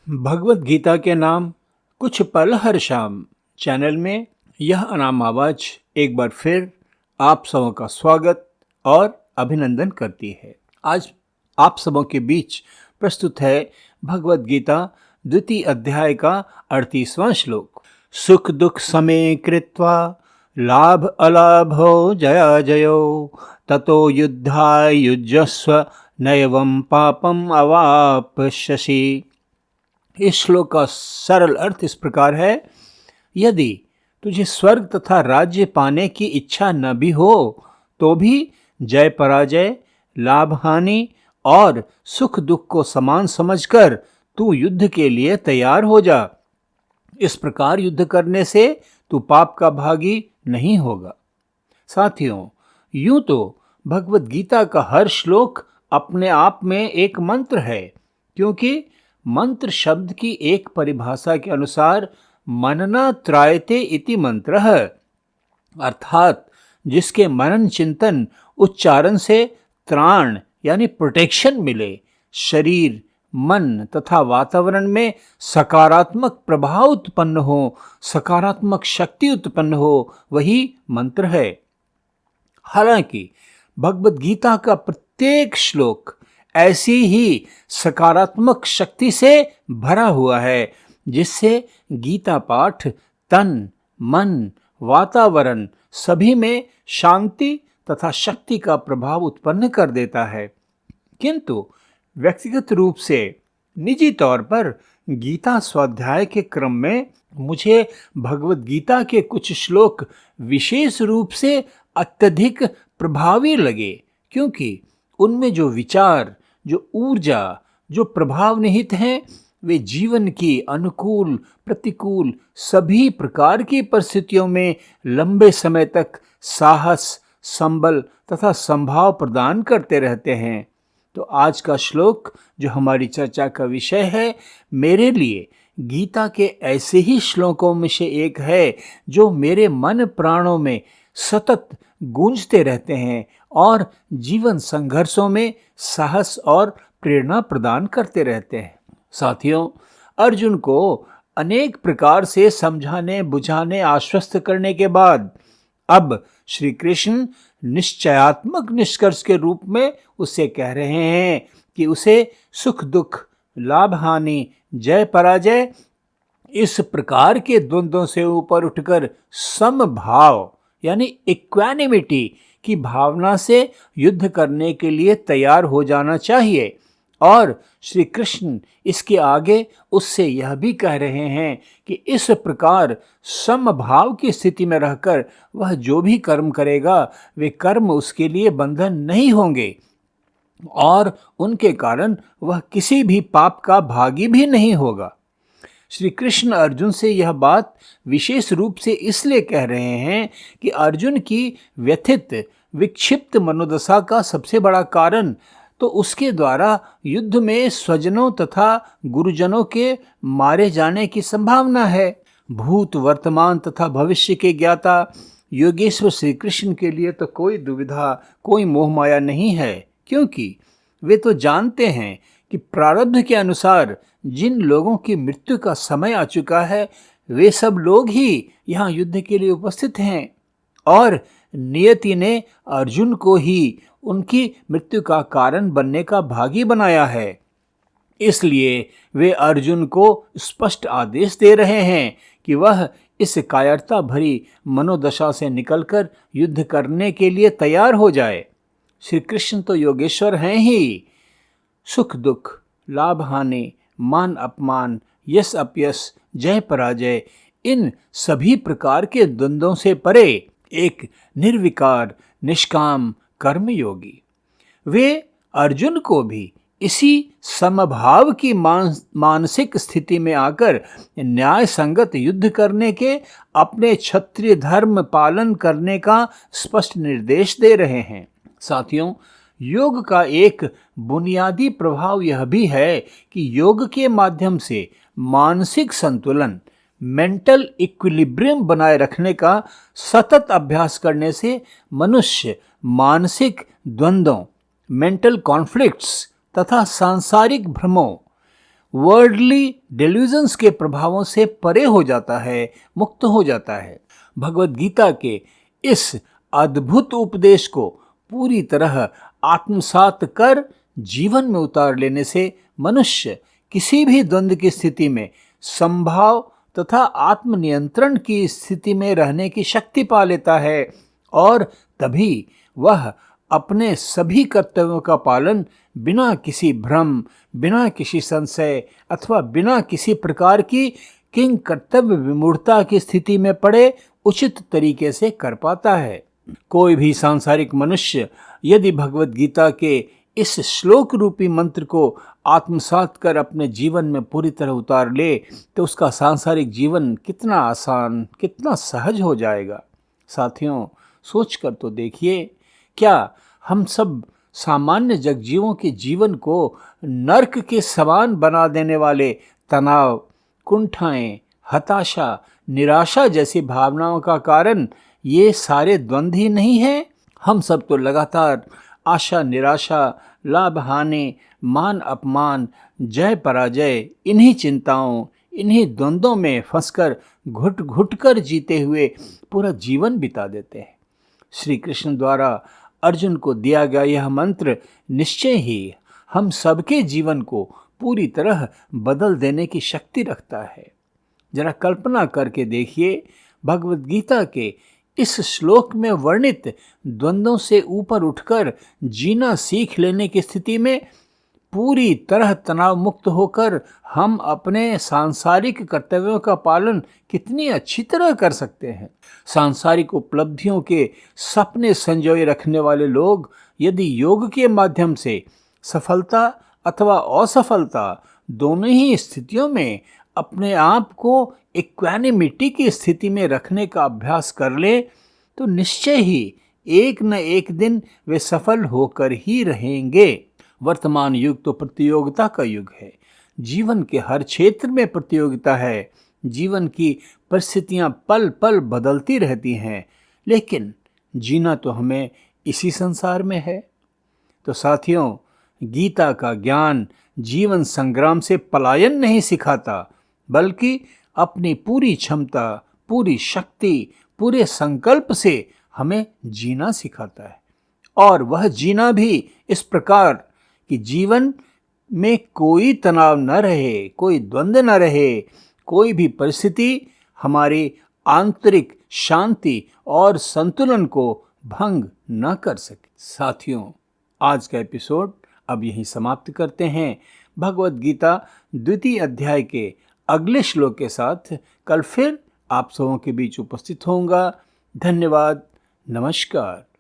भगवत गीता के नाम कुछ पल हर शाम चैनल में यह अनाम आवाज एक बार फिर आप सबों का स्वागत और अभिनंदन करती है। आज आप सबों के बीच प्रस्तुत है भगवत गीता द्वितीय अध्याय का 38वां श्लोक। सुख दुख समे कृत्वा लाभ अलाभो जया जयो ततो युद्धाय युज्यस्व नैवं पापम अवाप्स्यसि। इस श्लोक का सरल अर्थ इस प्रकार है, यदि तुझे स्वर्ग तथा राज्य पाने की इच्छा न भी हो तो भी जय पराजय, लाभ हानि और सुख दुख को समान समझकर तू युद्ध के लिए तैयार हो जा। इस प्रकार युद्ध करने से तू पाप का भागी नहीं होगा। साथियों, यूं तो भगवत गीता का हर श्लोक अपने आप में एक मंत्र है, क्योंकि मंत्र शब्द की एक परिभाषा के अनुसार मनना त्रायते इति मंत्रः, अर्थात जिसके मनन चिंतन उच्चारण से त्राण यानी प्रोटेक्शन मिले, शरीर मन तथा वातावरण में सकारात्मक प्रभाव उत्पन्न हो, सकारात्मक शक्ति उत्पन्न हो, वही मंत्र है। हालांकि भगवत गीता का प्रत्येक श्लोक ऐसी ही सकारात्मक शक्ति से भरा हुआ है, जिससे गीता पाठ तन मन वातावरण सभी में शांति तथा शक्ति का प्रभाव उत्पन्न कर देता है। किंतु व्यक्तिगत रूप से निजी तौर पर गीता स्वाध्याय के क्रम में मुझे भगवत गीता के कुछ श्लोक विशेष रूप से अत्यधिक प्रभावी लगे, क्योंकि उनमें जो विचार, जो ऊर्जा, जो प्रभाव निहित हैं, वे जीवन की अनुकूल प्रतिकूल सभी प्रकार की परिस्थितियों में लंबे समय तक साहस, संबल तथा संभाव प्रदान करते रहते हैं। तो आज का श्लोक जो हमारी चर्चा का विषय है, मेरे लिए गीता के ऐसे ही श्लोकों में से एक है जो मेरे मन प्राणों में सतत गूंजते रहते हैं और जीवन संघर्षों में साहस और प्रेरणा प्रदान करते रहते हैं। साथियों, अर्जुन को अनेक प्रकार से समझाने बुझाने आश्वस्त करने के बाद अब श्री कृष्ण निश्चयात्मक निष्कर्ष के रूप में उससे कह रहे हैं कि उसे सुख दुख, लाभ हानि, जय पराजय इस प्रकार के द्वंद्वों से ऊपर उठकर समभाव यानी इक्वानिमिटी की भावना से युद्ध करने के लिए तैयार हो जाना चाहिए। और श्री कृष्ण इसके आगे उससे यह भी कह रहे हैं कि इस प्रकार समभाव की स्थिति में रहकर वह जो भी कर्म करेगा, वे कर्म उसके लिए बंधन नहीं होंगे और उनके कारण वह किसी भी पाप का भागी भी नहीं होगा। श्री कृष्ण अर्जुन से यह बात विशेष रूप से इसलिए कह रहे हैं कि अर्जुन की व्यथित विक्षिप्त मनोदशा का सबसे बड़ा कारण तो उसके द्वारा युद्ध में स्वजनों तथा गुरुजनों के मारे जाने की संभावना है। भूत वर्तमान तथा भविष्य के ज्ञाता योगेश्वर श्री कृष्ण के लिए तो कोई दुविधा, कोई मोह माया नहीं है, क्योंकि वे तो जानते हैं कि प्रारब्ध के अनुसार जिन लोगों की मृत्यु का समय आ चुका है, वे सब लोग ही यहाँ युद्ध के लिए उपस्थित हैं और नियति ने अर्जुन को ही उनकी मृत्यु का कारण बनने का भागी बनाया है। इसलिए वे अर्जुन को स्पष्ट आदेश दे रहे हैं कि वह इस कायरता भरी मनोदशा से निकलकर युद्ध करने के लिए तैयार हो जाए। श्री कृष्ण तो योगेश्वर हैं ही। सुख दुख, लाभ हानि, मान अपमान, यश अपयश, जय पराजय, इन सभी प्रकार के द्वंद्वों से परे एक निर्विकार निष्काम कर्मयोगी। वे अर्जुन को भी इसी समभाव की मानसिक स्थिति में आकर न्याय संगत युद्ध करने के, अपने क्षत्रिय धर्म पालन करने का स्पष्ट निर्देश दे रहे हैं। साथियों, योग का एक बुनियादी प्रभाव यह भी है कि योग के माध्यम से मानसिक संतुलन, मेंटल इक्विलिब्रियम बनाए रखने का सतत अभ्यास करने से मनुष्य मानसिक द्वंद्वों, मेंटल कॉन्फ्लिक्ट्स तथा सांसारिक भ्रमों वर्ल्डली डेल्यूजन्स के प्रभावों से परे हो जाता है, मुक्त हो जाता है। भगवत गीता के इस अद्भुत उपदेश को पूरी तरह आत्मसात कर जीवन में उतार लेने से मनुष्य किसी भी द्वंद्व की स्थिति में संभाव तथा आत्मनियंत्रण की स्थिति में रहने की शक्ति पा लेता है और तभी वह अपने सभी कर्तव्यों का पालन बिना किसी भ्रम, बिना किसी संशय अथवा बिना किसी प्रकार की किंग कर्तव्य विमूढ़ता की स्थिति में पड़े उचित तरीके से कर पाता है। कोई भी सांसारिक मनुष्य यदि भगवत गीता के इस श्लोक रूपी मंत्र को आत्मसात कर अपने जीवन में पूरी तरह उतार ले तो उसका सांसारिक जीवन कितना आसान, कितना सहज हो जाएगा। साथियों, सोच कर तो देखिए, क्या हम सब सामान्य जगजीवों के जीवन को नर्क के समान बना देने वाले तनाव, कुंठाएं, हताशा, निराशा जैसी भावनाओं का कारण ये सारे द्वंद्व ही नहीं है? हम सब तो लगातार आशा निराशा, लाभ हानि, मान अपमान, जय पराजय, इन्हीं चिंताओं, इन्हीं द्वंद्वों में फंसकर घुट घुट कर जीते हुए पूरा जीवन बिता देते हैं। श्री कृष्ण द्वारा अर्जुन को दिया गया यह मंत्र निश्चय ही हम सबके जीवन को पूरी तरह बदल देने की शक्ति रखता है। जरा कल्पना करके देखिए, भगवत गीता के इस श्लोक में वर्णित द्वंद्वों से ऊपर उठकर जीना सीख लेने की स्थिति में पूरी तरह तनाव मुक्त होकर हम अपने सांसारिक कर्तव्यों का पालन कितनी अच्छी तरह कर सकते हैं। सांसारिक उपलब्धियों के सपने संजोए रखने वाले लोग यदि योग के माध्यम से सफलता अथवा असफलता दोनों ही स्थितियों में अपने आप को इक्वानिमिटी की स्थिति में रखने का अभ्यास कर ले तो निश्चय ही एक न एक दिन वे सफल होकर ही रहेंगे। वर्तमान युग तो प्रतियोगिता का युग है। जीवन के हर क्षेत्र में प्रतियोगिता है। जीवन की परिस्थितियां पल पल बदलती रहती हैं, लेकिन जीना तो हमें इसी संसार में है। तो साथियों, गीता का ज्ञान जीवन संग्राम से पलायन नहीं सिखाता, बल्कि अपनी पूरी क्षमता, पूरी शक्ति, पूरे संकल्प से हमें जीना सिखाता है। और वह जीना भी इस प्रकार कि जीवन में कोई तनाव न रहे, कोई द्वंद्व न रहे, कोई भी परिस्थिति हमारी आंतरिक शांति और संतुलन को भंग न कर सके। साथियों, आज का एपिसोड अब यहीं समाप्त करते हैं। भगवत गीता द्वितीय अध्याय के अगले श्लोक के साथ कल फिर आप सबों के बीच उपस्थित होऊंगा। धन्यवाद। नमस्कार।